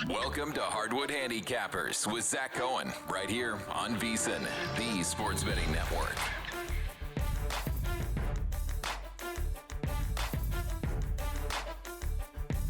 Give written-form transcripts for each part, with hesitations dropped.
Welcome to Hardwood Handicappers with Zach Cohen, right here on VSiN, the Sports Betting Network.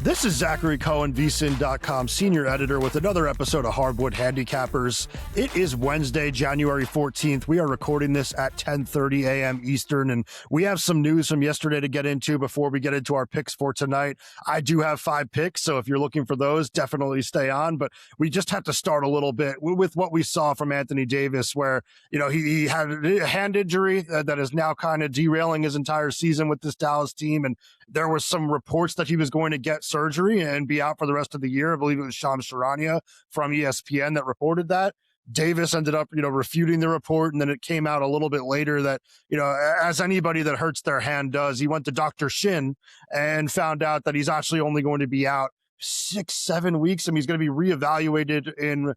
This is Zachary Cohen, VSiN.com senior editor with another episode of Hardwood Handicappers. It is Wednesday, January 14th. We are recording this at 10:30 a.m. Eastern, and we have some news from yesterday to get into before we get into our picks for tonight. I do have 5 picks, so if you're looking for those, definitely stay on. But we just have to start a little bit with what we saw from Anthony Davis, where, he had a hand injury that is now kind of derailing his entire season with this Dallas team, and there was some reports that he was going to get surgery and be out for the rest of the year. I believe it was Shams Charania from ESPN that reported that. Davis ended up, refuting the report, and then it came out a little bit later that, as anybody that hurts their hand does, he went to Dr. Shin and found out that he's actually only going to be out 6-7 weeks, and he's going to be reevaluated in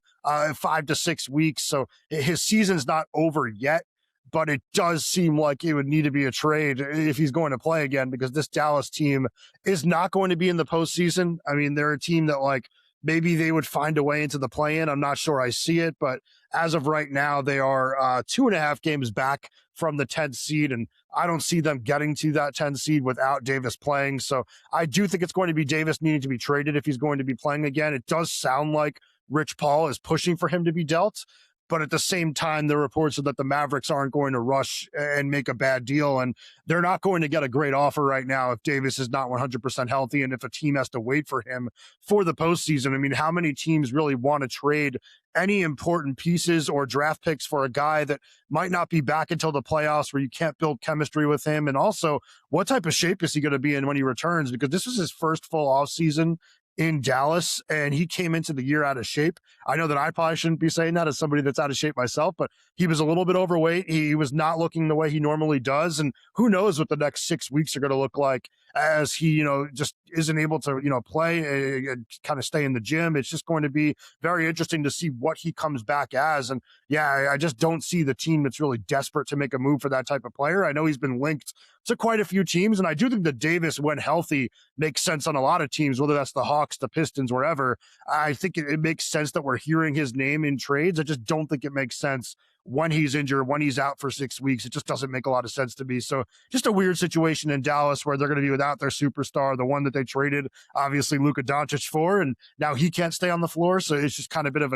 5 to 6 weeks. So his season's not over yet. But it does seem like it would need to be a trade if he's going to play again, because this Dallas team is not going to be in the postseason. I mean, they're a team that maybe they would find a way into the play-in. I'm not sure I see it, but as of right now, they are 2.5 games back from the 10th seed, and I don't see them getting to that 10th seed without Davis playing. So I do think it's going to be Davis needing to be traded if he's going to be playing again. It does sound like Rich Paul is pushing for him to be dealt. But at the same time, the reports are that the Mavericks aren't going to rush and make a bad deal. And they're not going to get a great offer right now if Davis is not 100% healthy and if a team has to wait for him for the postseason. I mean, how many teams really want to trade any important pieces or draft picks for a guy that might not be back until the playoffs, where you can't build chemistry with him? And also, what type of shape is he going to be in when he returns? Because this was his first full offseason in Dallas, and he came into the year out of shape. I know that I probably shouldn't be saying that as somebody that's out of shape myself, but he was a little bit overweight. He was not looking the way he normally does, and who knows what the next 6 weeks are going to look like as he, just isn't able to, play and kind of stay in the gym. It's just going to be very interesting to see what he comes back as. And yeah, I just don't see the team that's really desperate to make a move for that type of player. I know he's been linked to quite a few teams, and I do think that Davis, when healthy, makes sense on a lot of teams, whether that's the Hawks, the Pistons, wherever. I think it makes sense that we're hearing his name in trades. I just don't think it makes sense when he's injured, when he's out for 6 weeks. It just doesn't make a lot of sense to me. So just a weird situation in Dallas where they're going to be without their superstar, the one that they traded, obviously, Luka Doncic for, and now he can't stay on the floor. So it's just kind of been a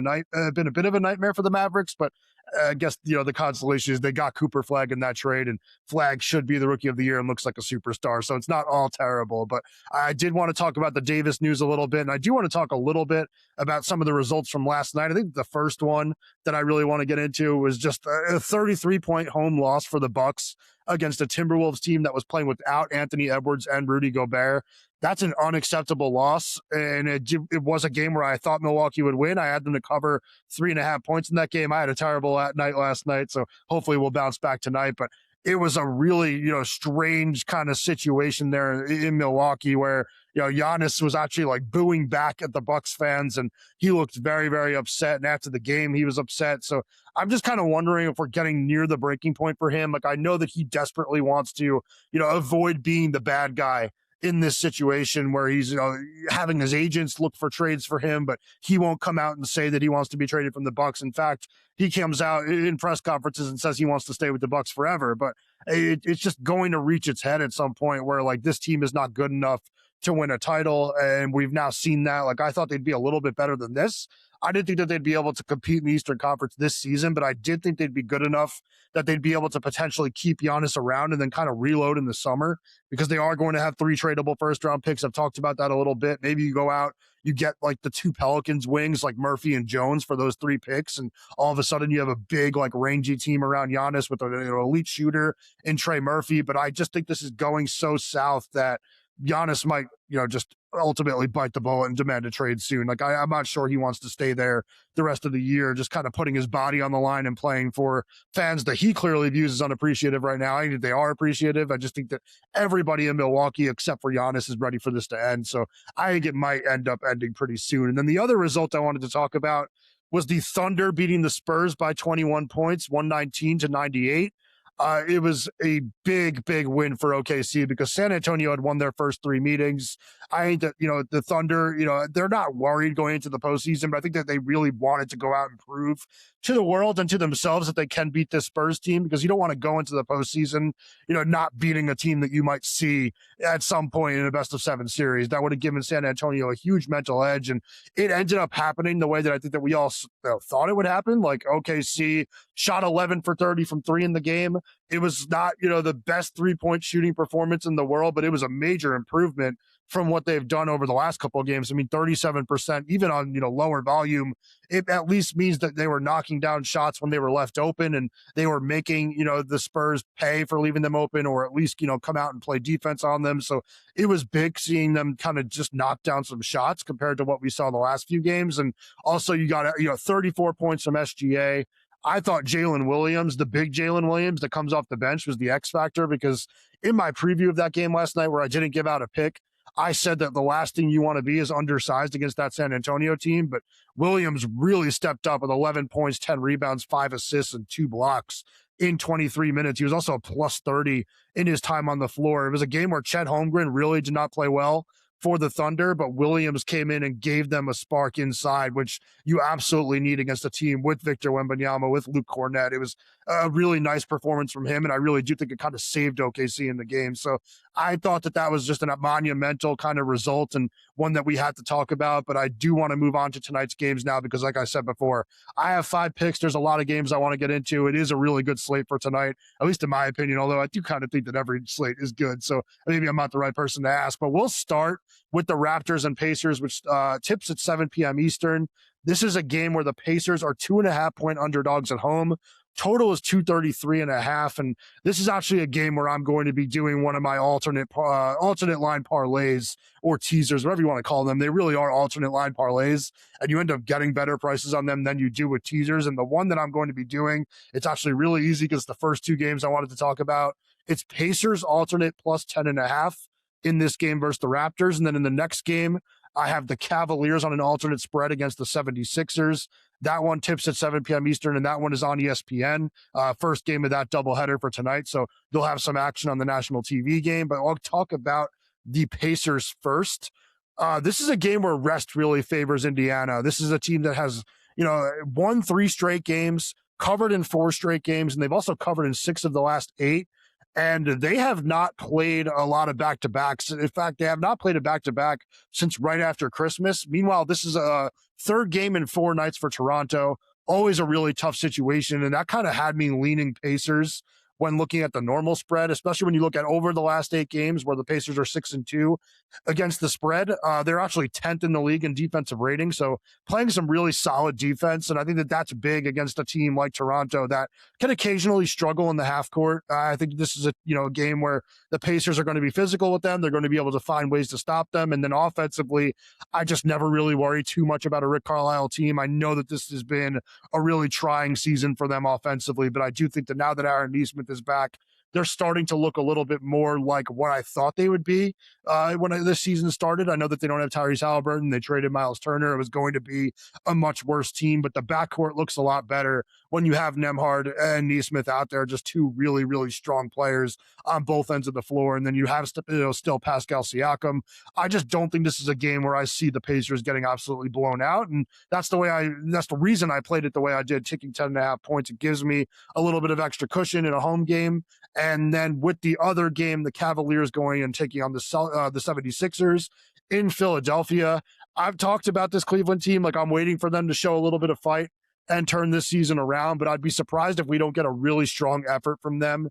bit of a nightmare for the Mavericks. But I guess, the consolation is they got Cooper Flagg in that trade, and Flagg should be the rookie of the year and looks like a superstar. So it's not all terrible. But I did want to talk about the Davis news a little bit, and I do want to talk a little bit about some of the results from last night. I think the first one that I really want to get into was just a 33-point home loss for the Bucks against a Timberwolves team that was playing without Anthony Edwards and Rudy Gobert. That's an unacceptable loss, and it was a game where I thought Milwaukee would win. I had them to cover 3.5 points in that game. I had a terrible night last night, so hopefully we'll bounce back tonight. But it was a really, strange kind of situation there in Milwaukee where, Giannis was actually booing back at the Bucks fans, and he looked very, very upset. And after the game, he was upset. So I'm just kind of wondering if we're getting near the breaking point for him. I know that he desperately wants to, avoid being the bad guy in this situation where he's having his agents look for trades for him, but he won't come out and say that he wants to be traded from the Bucks. In fact, he comes out in press conferences and says he wants to stay with the Bucks forever. But it's just going to reach its head at some point where this team is not good enough to win a title, and we've now seen that. I thought they'd be a little bit better than this. I didn't think that they'd be able to compete in the Eastern Conference this season, but I did think they'd be good enough that they'd be able to potentially keep Giannis around and then kind of reload in the summer, because they are going to have 3 tradable first-round picks. I've talked about that a little bit. Maybe you go out, you get the 2 Pelicans wings, Murphy and Jones, for those 3 picks, and all of a sudden you have a big, rangy team around Giannis with an elite shooter in Trey Murphy. But I just think this is going so south that Giannis might, just ultimately bite the bullet and demand a trade soon. I'm not sure he wants to stay there the rest of the year, just kind of putting his body on the line and playing for fans that he clearly views as unappreciative right now. I think they are appreciative. I just think that everybody in Milwaukee, except for Giannis, is ready for this to end. So I think it might end up ending pretty soon. And then the other result I wanted to talk about was the Thunder beating the Spurs by 21 points, 119-98. It was a big, big win for OKC because San Antonio had won their first three meetings. I think that, the Thunder, they're not worried going into the postseason, but I think that they really wanted to go out and prove to the world and to themselves that they can beat this Spurs team, because you don't want to go into the postseason, not beating a team that you might see at some point in a best of seven series. That would have given San Antonio a huge mental edge. And it ended up happening the way that I think that we all thought it would happen. Like OKC shot 11 for 30 from three in the game. It was not, the best 3-point shooting performance in the world, but it was a major improvement from what they've done over the last couple of games. I mean, 37%, even on, lower volume, it at least means that they were knocking down shots when they were left open, and they were making, the Spurs pay for leaving them open, or at least, come out and play defense on them. So it was big seeing them kind of just knock down some shots compared to what we saw in the last few games. And also you got, 34 points from SGA. I thought Jalen Williams, the big Jalen Williams that comes off the bench, was the X factor, because in my preview of that game last night, where I didn't give out a pick, I said that the last thing you want to be is undersized against that San Antonio team. But Williams really stepped up with 11 points, 10 rebounds, 5 assists, and 2 blocks in 23 minutes. He was also a plus 30 in his time on the floor. It was a game where Chet Holmgren really did not play well for the Thunder, but Williams came in and gave them a spark inside, which you absolutely need against a team with Victor Wembanyama, with Luke Cornett. It was a really nice performance from him, and I really do think it kind of saved OKC in the game. So I thought that was just a monumental kind of result, and one that we had to talk about. But I do want to move on to tonight's games now, because like I said before, I have 5 picks. There's a lot of games I want to get into. It is a really good slate for tonight, at least in my opinion, although I do kind of think that every slate is good. So maybe I'm not the right person to ask, but we'll start with the Raptors and Pacers, which tips at 7 p.m. Eastern. This is a game where the Pacers are 2.5-point underdogs at home. Total is 233.5. And this is actually a game where I'm going to be doing one of my alternate line parlays, or teasers, whatever you want to call them. They really are alternate line parlays, and you end up getting better prices on them than you do with teasers. And the one that I'm going to be doing, it's actually really easy because the first 2 games I wanted to talk about, it's Pacers alternate plus 10.5 in this game versus the Raptors. And then in the next game, I have the Cavaliers on an alternate spread against the 76ers. That one tips at 7 p.m. Eastern, and that one is on ESPN. First game of that doubleheader for tonight. So you'll have some action on the national TV game, but I'll talk about the Pacers first. This is a game where rest really favors Indiana. This is a team that has, won 3 straight games, covered in 4 straight games, and they've also covered in 6 of the last 8. And they have not played a lot of back-to-backs. In fact, they have not played a back-to-back since right after Christmas. Meanwhile, this is a 3rd game in 4 nights for Toronto. Always a really tough situation. And that kind of had me leaning Pacers when looking at the normal spread, especially when you look at over the last 8 games where the Pacers are 6-2 against the spread. They're actually 10th in the league in defensive rating. So playing some really solid defense. And I think that that's big against a team like Toronto that can occasionally struggle in the half court. I think this is a game where the Pacers are going to be physical with them. They're going to be able to find ways to stop them. And then offensively, I just never really worry too much about a Rick Carlisle team. I know that this has been a really trying season for them offensively, but I do think that now that Aaron Nesmith is back, they're starting to look a little bit more like what I thought they would be when this season started. I know that they don't have Tyrese Halliburton. They traded Miles Turner. It was going to be a much worse team, but the backcourt looks a lot better when you have Nembhard and Nesmith out there, just 2 really, really strong players on both ends of the floor. And then you have still Pascal Siakam. I just don't think this is a game where I see the Pacers getting absolutely blown out. And that's the reason I played it the way I did, taking 10.5 points. It gives me a little bit of extra cushion in a home game. And then with the other game, the Cavaliers going and taking on the 76ers in Philadelphia. I've talked about this Cleveland team. Like, I'm waiting for them to show a little bit of fight and turn this season around, but I'd be surprised if we don't get a really strong effort from them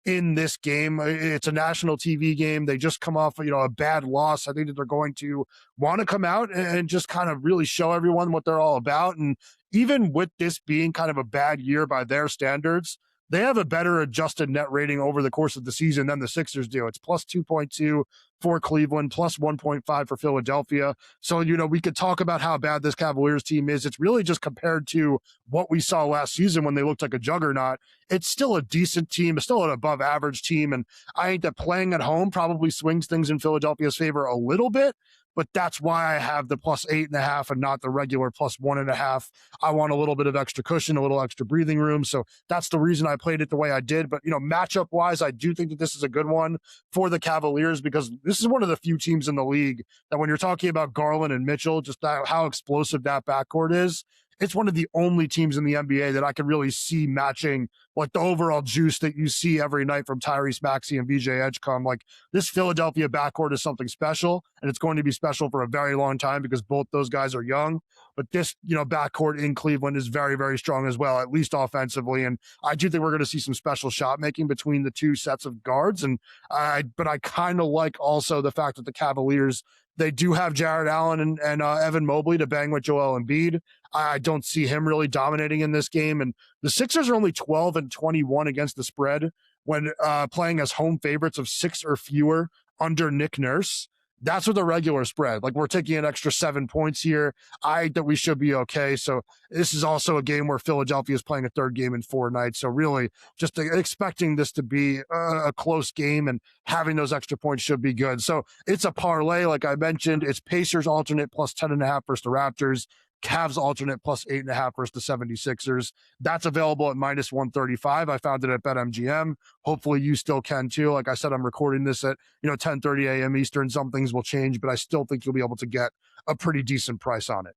in this game. It's a national TV game. They just come off, a bad loss. I think that they're going to want to come out and just kind of really show everyone what they're all about. And even with this being kind of a bad year by their standards, they have a better adjusted net rating over the course of the season than the Sixers do. It's plus 2.2 for Cleveland, plus 1.5 for Philadelphia. So, we could talk about how bad this Cavaliers team is. It's really just compared to what we saw last season when they looked like a juggernaut. It's still a decent team. It's still an above average team. And I think that playing at home probably swings things in Philadelphia's favor a little bit. but that's why I have the plus 8.5 and not the regular plus 1.5. I want a little bit of extra cushion, a little extra breathing room. So that's the reason I played it the way I did. But, matchup wise, I do think that this is a good one for the Cavaliers, because this is one of the few teams in the league that when you're talking about Garland and Mitchell, just how explosive that backcourt is, it's one of the only teams in the NBA that I can really see matching like the overall juice that you see every night from Tyrese Maxey and VJ Edgecombe. Like, this Philadelphia backcourt is something special, and it's going to be special for a very long time because both those guys are young. But this, backcourt in Cleveland is very, very strong as well, at least offensively. And I do think we're going to see some special shot making between the two sets of guards. But I kind of like also the fact that the Cavaliers, they do have Jared Allen and Evan Mobley to bang with Joel Embiid. I don't see him really dominating in this game. And the Sixers are only 12-21 against the spread when playing as home favorites of 6 or fewer under Nick Nurse. That's with a regular spread. Like, we're taking an extra 7 points here. I think that we should be okay. So this is also a game where Philadelphia is playing a third game in 4 nights. So really just expecting this to be a close game, and having those extra points should be good. So it's a parlay. Like I mentioned, it's Pacers alternate plus 10.5 versus the Raptors, Cavs alternate plus 8.5 versus the 76ers. That's available at minus 135. I found it at BetMGM. Hopefully you still can too. Like I said, I'm recording this at 10:30 a.m. Eastern. Some things will change, but I still think you'll be able to get a pretty decent price on it.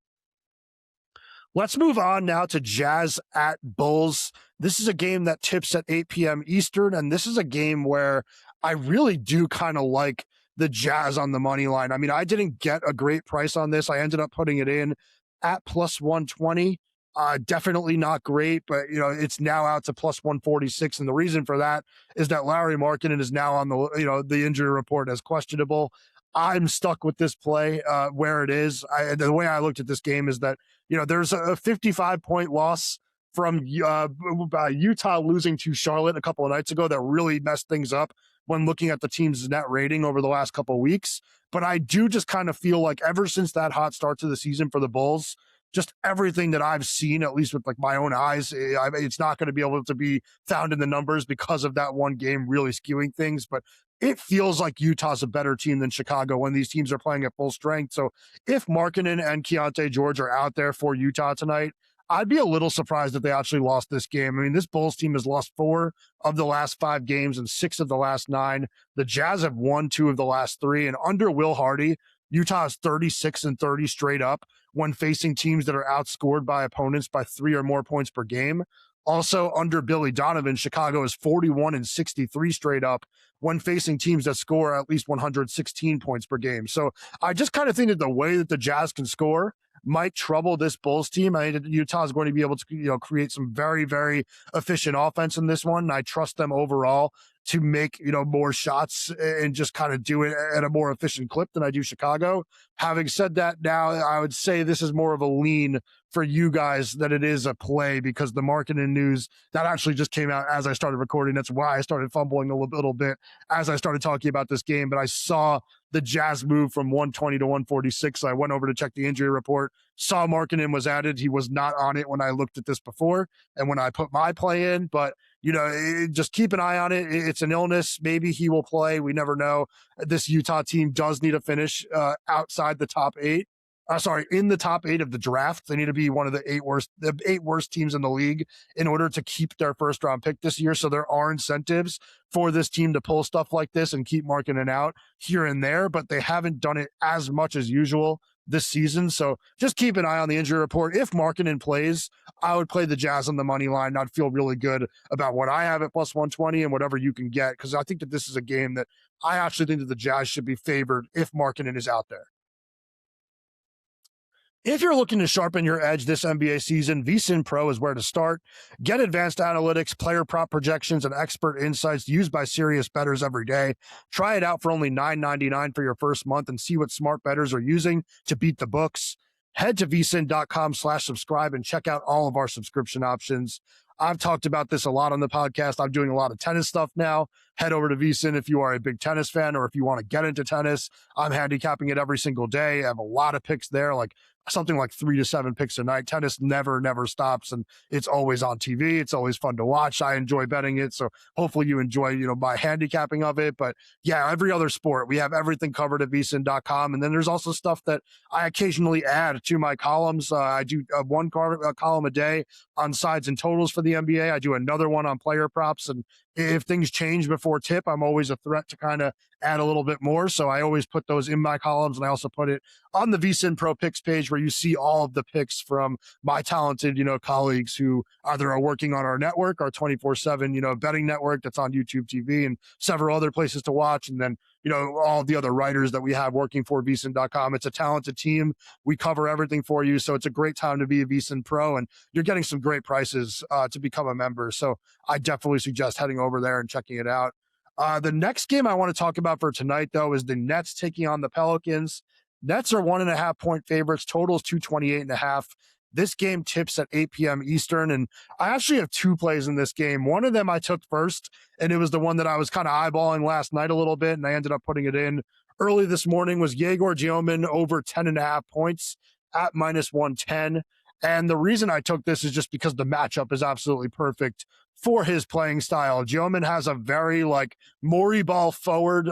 Let's move on now to Jazz at Bulls. This is a game that tips at 8 p.m. Eastern, and this is a game where I really do kind of like the Jazz on the money line. I mean, I didn't get a great price on this. I ended up putting it in at plus 120. Definitely not great, but it's now out to plus 146. And the reason for that is that Lauri Markkanen is now on the injury report as questionable. I'm stuck with this play where it is. The way I looked at this game is that, there's a 55-point loss from Utah losing to Charlotte a couple of nights ago that really messed things up when looking at the team's net rating over the last couple of weeks. But I do just kind of feel like ever since that hot start to the season for the Bulls, just everything that I've seen, at least with like my own eyes, it's not going to be able to be found in the numbers because of that one game really skewing things. But it feels like Utah's a better team than Chicago when these teams are playing at full strength. So if Markkanen and Keontae George are out there for Utah tonight, I'd be a little surprised if they actually lost this game. I mean, this Bulls team has lost 4 of the last 5 games and 6 of the last 9. The Jazz have won 2 of the last 3. And under Will Hardy, Utah is 36-30 straight up when facing teams that are outscored by opponents by 3 or more points per game. Also, under Billy Donovan, Chicago is 41-63 straight up when facing teams that score at least 116 points per game. So I just kind of think that the way that the Jazz can score might trouble this Bulls team. I think Utah is going to be able to create some very, very efficient offense in this one. And I trust them overall to make more shots and just kind of do it at a more efficient clip than I do Chicago. Having said that, now I would say this is more of a lean for you guys than it is a play, because the Markkanen news that actually just came out as I started recording. That's why I started fumbling a little bit as I started talking about this game. But I saw the Jazz move from 120 to 146. So I went over to check the injury report, saw Markkanen was added. He was not on it when I looked at this before and when I put my play in, but just keep an eye on it. It's an illness. Maybe he will play. We never know. This Utah team does need to finish outside the top 8. In the top 8 of the draft. They need to be one of the 8 worst teams in the league in order to keep their first round pick this year. So there are incentives for this team to pull stuff like this and keep Markkanen out here and there, but they haven't done it as much as usual this season. So just keep an eye on the injury report. If Markkanen plays, I would play the Jazz on the money line. I'd feel really good about what I have at plus 120 and whatever you can get, because I think that this is a game that I actually think that the Jazz should be favored if Markkanen is out there. If you're looking to sharpen your edge this NBA season, VSiN Pro is where to start. Get advanced analytics, player prop projections, and expert insights used by serious bettors every day. Try it out for only $9.99 for your first month and see what smart bettors are using to beat the books. Head to vsin.com/subscribe and check out all of our subscription options. I've talked about this a lot on the podcast. I'm doing a lot of tennis stuff now. Head over to VSiN if you are a big tennis fan or if you want to get into tennis. I'm handicapping it every single day. I have a lot of picks there, like something like 3 to 7 picks a night. Tennis never stops, and it's always on TV. It's always fun to watch. I enjoy betting it, so hopefully you enjoy, my handicapping of it. But yeah, every other sport, we have everything covered at VSiN.com. And then there's also stuff that I occasionally add to my columns. I do one column a day on sides and totals for the NBA. I do another one on player props, and if things change before tip, I'm always a threat to kind of add a little bit more. So I always put those in my columns, and I also put it on the VSiN Pro Picks page where you see all of the picks from my talented, colleagues who either are working on our network, our 24/7, betting network that's on YouTube TV and several other places to watch. And then, all the other writers that we have working for VSiN.com. It's a talented team. We cover everything for you. So it's a great time to be a VSiN Pro, and you're getting some great prices to become a member. So I definitely suggest heading over there and checking it out. The next game I want to talk about for tonight, though, is the Nets taking on the Pelicans. Nets are 1.5-point favorites. Total is 228.5. This game tips at 8 p.m. Eastern, and I actually have two plays in this game. One of them I took first, and it was the one that I was kind of eyeballing last night a little bit, and I ended up putting it in early this morning, was Yegor Giomin over 10.5 points at -110. And the reason I took this is just because the matchup is absolutely perfect for his playing style. Giomin has a very Morey ball forward,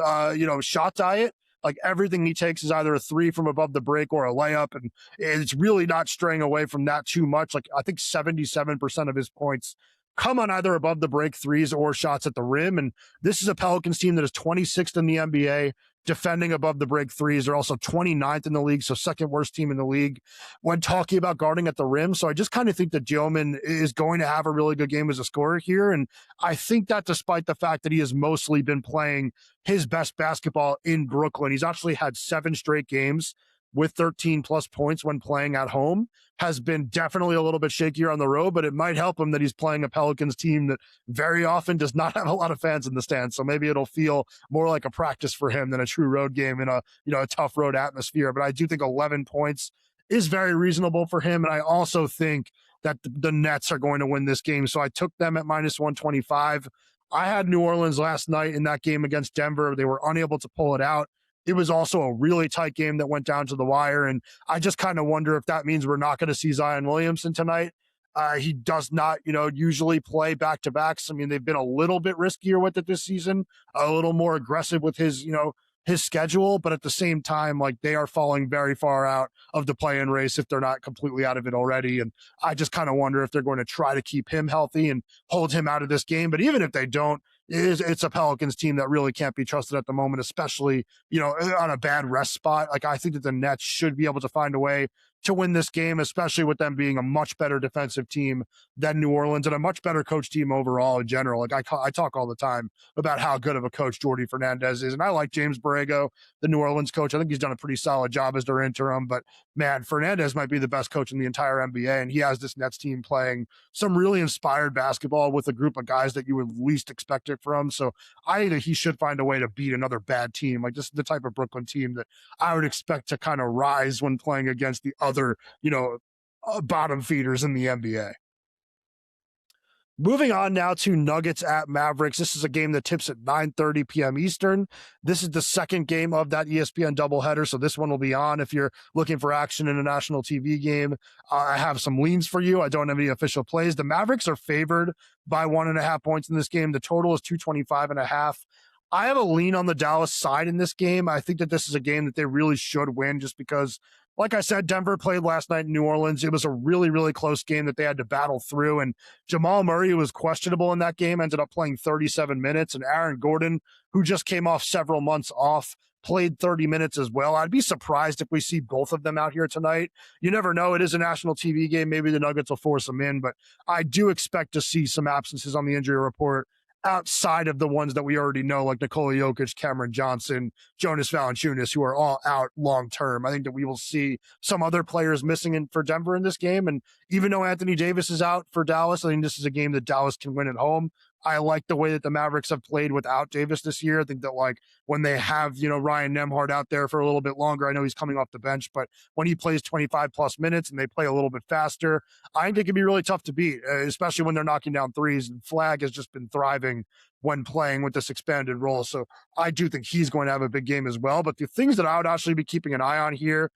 shot diet. Like everything he takes is either a three from above the break or a layup. And it's really not straying away from that too much. Like I think 77% of his points come on either above the break threes or shots at the rim. And this is a Pelicans team that is 26th in the NBA defending above the break threes. They're also 29th in the league, so second worst team in the league when talking about guarding at the rim. So I just kind of think that Giomin is going to have a really good game as a scorer here. And I think that despite the fact that he has mostly been playing his best basketball in Brooklyn, he's actually had 7 straight games with 13 plus points when playing at home, has been definitely a little bit shakier on the road, but it might help him that he's playing a Pelicans team that very often does not have a lot of fans in the stands. So maybe it'll feel more like a practice for him than a true road game in a tough road atmosphere. But I do think 11 points is very reasonable for him. And I also think that the Nets are going to win this game. So I took them at -125. I had New Orleans last night in that game against Denver. They were unable to pull it out. It was also a really tight game that went down to the wire. And I just kind of wonder if that means we're not going to see Zion Williamson tonight. He does not, usually play back-to-backs. I mean, they've been a little bit riskier with it this season, a little more aggressive with his schedule. But at the same time, they are falling very far out of the play-in race if they're not completely out of it already. And I just kind of wonder if they're going to try to keep him healthy and hold him out of this game. But even if they don't, it's a Pelicans team that really can't be trusted at the moment, especially, on a bad rest spot. I think that the Nets should be able to find a way to win this game, especially with them being a much better defensive team than New Orleans and a much better coach team overall in general. I talk all the time about how good of a coach Jordi Fernandez is. And I like James Borrego, the New Orleans coach. I think he's done a pretty solid job as their interim, but man, Fernandez might be the best coach in the entire NBA. And he has this Nets team playing some really inspired basketball with a group of guys that you would least expect it from. So I think that he should find a way to beat another bad team. This is the type of Brooklyn team that I would expect to kind of rise when playing against the other, bottom feeders in the NBA. Moving on now to Nuggets at Mavericks. This is a game that tips at 9:30 p.m. Eastern. This is the second game of that ESPN doubleheader, so this one will be on if you're looking for action in a national TV game. I have some leans for you. I don't have any official plays. The Mavericks are favored by 1.5 points in this game. The total is 225.5. I have a lean on the Dallas side in this game. I think that this is a game that they really should win just because, like I said, Denver played last night in New Orleans. It was a really, really close game that they had to battle through. And Jamal Murray was questionable in that game, ended up playing 37 minutes. And Aaron Gordon, who just came off several months off, played 30 minutes as well. I'd be surprised if we see both of them out here tonight. You never know. It is a national TV game. Maybe the Nuggets will force them in. But I do expect to see some absences on the injury report outside of the ones that we already know, like Nikola Jokic, Cameron Johnson, Jonas Valanciunas, who are all out long-term. I think that we will see some other players missing for Denver in this game. And even though Anthony Davis is out for Dallas, I think this is a game that Dallas can win at home. I like the way that the Mavericks have played without Davis this year. I think that when they have, Ryan Nembhard out there for a little bit longer, I know he's coming off the bench, but when he plays 25 plus minutes and they play a little bit faster, I think it can be really tough to beat, especially when they're knocking down threes. And Flag has just been thriving when playing with this expanded role. So I do think he's going to have a big game as well. But the things that I would actually be keeping an eye on here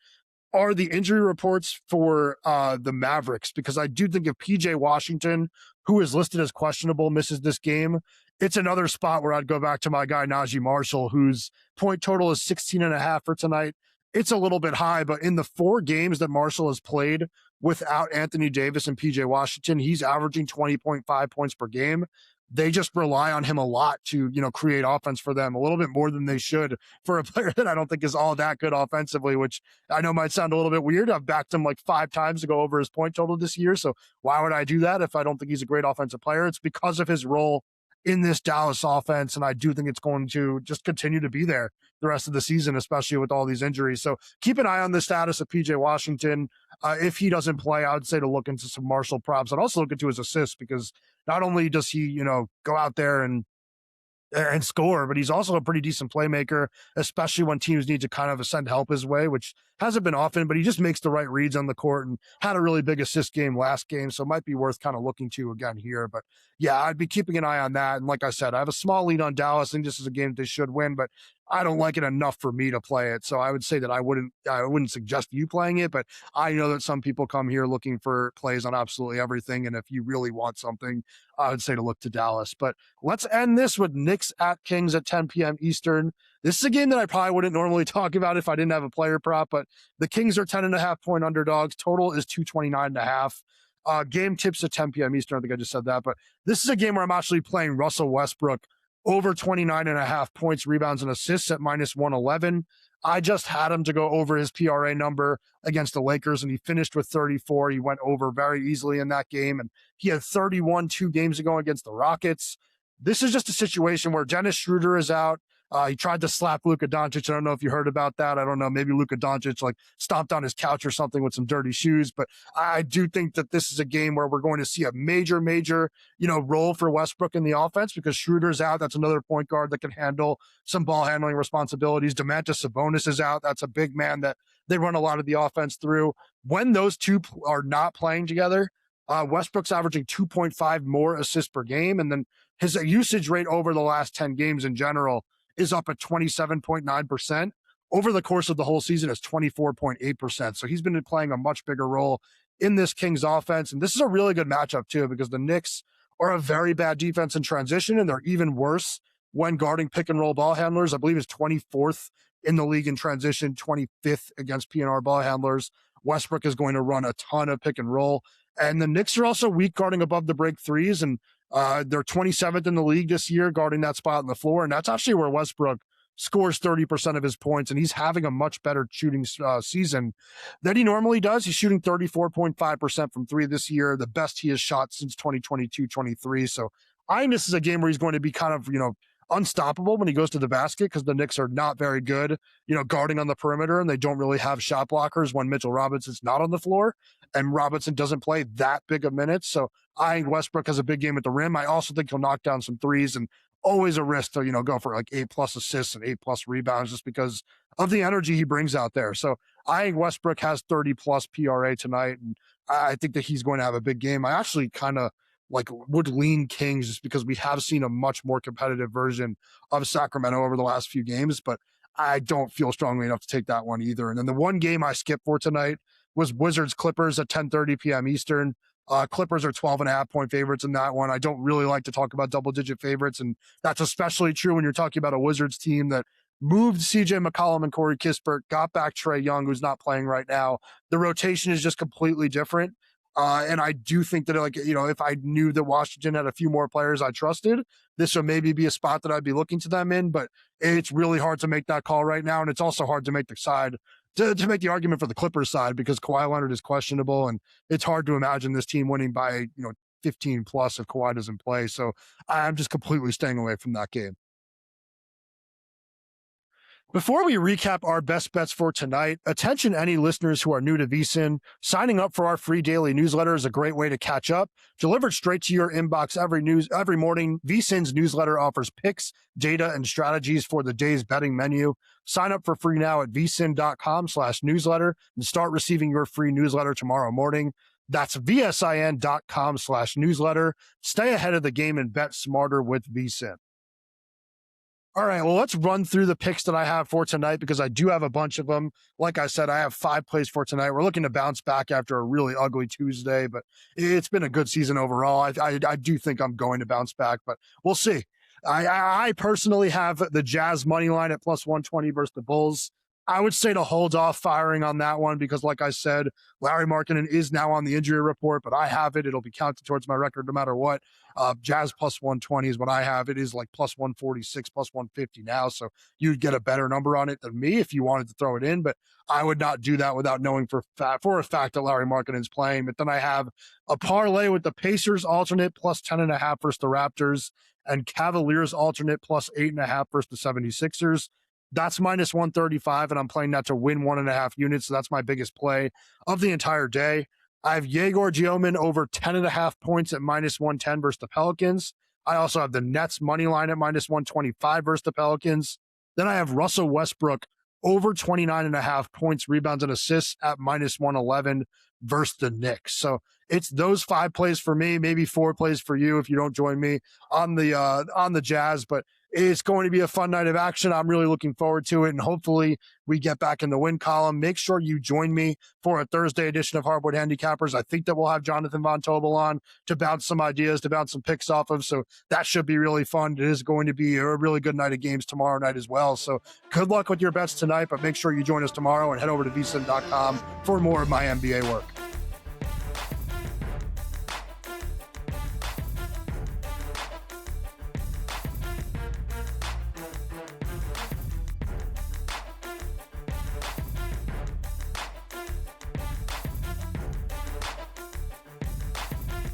are the injury reports for the Mavericks, because I do think if PJ Washington, who is listed as questionable, misses this game, it's another spot where I'd go back to my guy Najee Marshall, whose point total is 16.5 for tonight. It's a little bit high, but in the 4 games that Marshall has played without Anthony Davis and PJ Washington, he's averaging 20.5 points per game. They just rely on him a lot to, create offense for them, a little bit more than they should for a player that I don't think is all that good offensively, which I know might sound a little bit weird. I've backed him like 5 times to go over his point total this year. So why would I do that if I don't think he's a great offensive player? It's because of his role in this Dallas offense. And I do think it's going to just continue to be there the rest of the season, especially with all these injuries. So keep an eye on the status of PJ Washington. If he doesn't play, I would say to look into some Marshall props. I'd also look into his assists, because not only does he, go out there and score, but he's also a pretty decent playmaker, especially when teams need to kind of send help his way, which hasn't been often, but he just makes the right reads on the court and had a really big assist game last game. So it might be worth kind of looking to again here. But yeah, I'd be keeping an eye on that. And like I said, I have a small lead on Dallas. I think this is a game that they should win, but I don't like it enough for me to play it. So I would say that I wouldn't suggest you playing it, but I know that some people come here looking for plays on absolutely everything. And if you really want something, I would say to look to Dallas. But let's end this with Knicks at Kings at 10 p.m. Eastern. This is a game that I probably wouldn't normally talk about if I didn't have a player prop, but the Kings are 10.5 point underdogs. Total is 229.5. Game tips at 10 p.m. Eastern. I think I just said that, but this is a game where I'm actually playing Russell Westbrook over 29.5 points, rebounds, and assists at -111. I just had him to go over his PRA number against the Lakers, and he finished with 34. He went over very easily in that game, and he had 31 2 games ago against the Rockets. This is just a situation where Dennis Schroeder is out. He tried to slap Luka Doncic. I don't know if you heard about that. I don't know. Maybe Luka Doncic stomped on his couch or something with some dirty shoes. But I do think that this is a game where we're going to see a major, role for Westbrook in the offense, because Schroeder's out. That's another point guard that can handle some ball handling responsibilities. Domantas Sabonis is out. That's a big man that they run a lot of the offense through. When those two are not playing together, Westbrook's averaging 2.5 more assists per game. And then his usage rate over the last 10 games in general is up at 27.9%. Over the course of the whole season, it's 24.8%. So he's been playing a much bigger role in this Kings offense. And this is a really good matchup too, because the Knicks are a very bad defense in transition, and they're even worse when guarding pick and roll ball handlers. I believe it's 24th in the league in transition, 25th against PNR ball handlers. Westbrook is going to run a ton of pick and roll. And the Knicks are also weak guarding above the break threes, and they're 27th in the league this year guarding that spot on the floor. And that's actually where Westbrook scores 30% of his points, and he's having a much better shooting season than he normally does. He's shooting 34.5% from 3 this year, the best he has shot since 2022-23. So I think this is a game where he's going to be kind of, unstoppable when he goes to the basket, because the Knicks are not very good, guarding on the perimeter, and they don't really have shot blockers when Mitchell Robinson's not on the floor, and Robinson doesn't play that big of minutes. So I think Westbrook has a big game at the rim. I also think he'll knock down some threes, and always a risk to, go for 8+ assists and 8+ rebounds, just because of the energy he brings out there. So I think Westbrook has 30+ PRA tonight, and I think that he's going to have a big game. I actually kind of would lean Kings, just because we have seen a much more competitive version of Sacramento over the last few games, but I don't feel strongly enough to take that one either. And then the one game I skipped for tonight was Wizards Clippers at 10:30 p.m. Eastern. Clippers are 12.5 point favorites in that one. I don't really like to talk about double-digit favorites, and that's especially true when you're talking about a Wizards team that moved CJ McCollum and Corey Kispert, got back Trae Young, who's not playing right now. The rotation is just completely different. And I do think that, if I knew that Washington had a few more players I trusted, this would maybe be a spot that I'd be looking to them in, but it's really hard to make that call right now. And it's also hard to make the side, to make the argument for the Clippers side, because Kawhi Leonard is questionable, and it's hard to imagine this team winning by, 15 plus if Kawhi doesn't play. So I'm just completely staying away from that game. Before we recap our best bets for tonight, attention any listeners who are new to VSiN, signing up for our free daily newsletter is a great way to catch up. Delivered straight to your inbox every morning, VSiN's newsletter offers picks, data, and strategies for the day's betting menu. Sign up for free now at vsin.com/newsletter and start receiving your free newsletter tomorrow morning. That's vsin.com/newsletter. Stay ahead of the game and bet smarter with VSiN. All right, well, let's run through the picks that I have for tonight because I do have a bunch of them. Like I said, I have 5 plays for tonight. We're looking to bounce back after a really ugly Tuesday, but it's been a good season overall. I do think I'm going to bounce back, but we'll see. I personally have the Jazz money line at plus 120 versus the Bulls. I would say to hold off firing on that one because, like I said, Larry Markkinen is now on the injury report, but I have it. It'll be counted towards my record no matter what. Jazz plus 120 is what I have. It is like plus 146, plus 150 now, so you'd get a better number on it than me if you wanted to throw it in, but I would not do that without knowing for a fact that Larry Markkinen is playing. But then I have a parlay with the Pacers alternate plus 10.5 versus the Raptors and Cavaliers alternate plus 8.5 versus the 76ers. That's minus 135, and I'm playing that to win 1.5 units. So that's my biggest play of the entire day. I have Yegor Giomin over 10.5 points at minus 110 versus the Pelicans. I also have the Nets money line at minus 125 versus the Pelicans. Then I have Russell Westbrook over 29.5 points, rebounds, and assists at minus 111 versus the Knicks. So it's those 5 plays for me, maybe 4 plays for you if you don't join me on the Jazz, but it's going to be a fun night of action. I'm really looking forward to it, and hopefully we get back in the win column. Make sure you join me for a Thursday edition of Hardwood Handicappers. I think that we'll have Jonathan Von Tobel on to bounce some ideas, to bounce some picks off of, so that should be really fun. It is going to be a really good night of games tomorrow night as well, so good luck with your bets tonight, but make sure you join us tomorrow and head over to VSiN.com for more of my NBA work.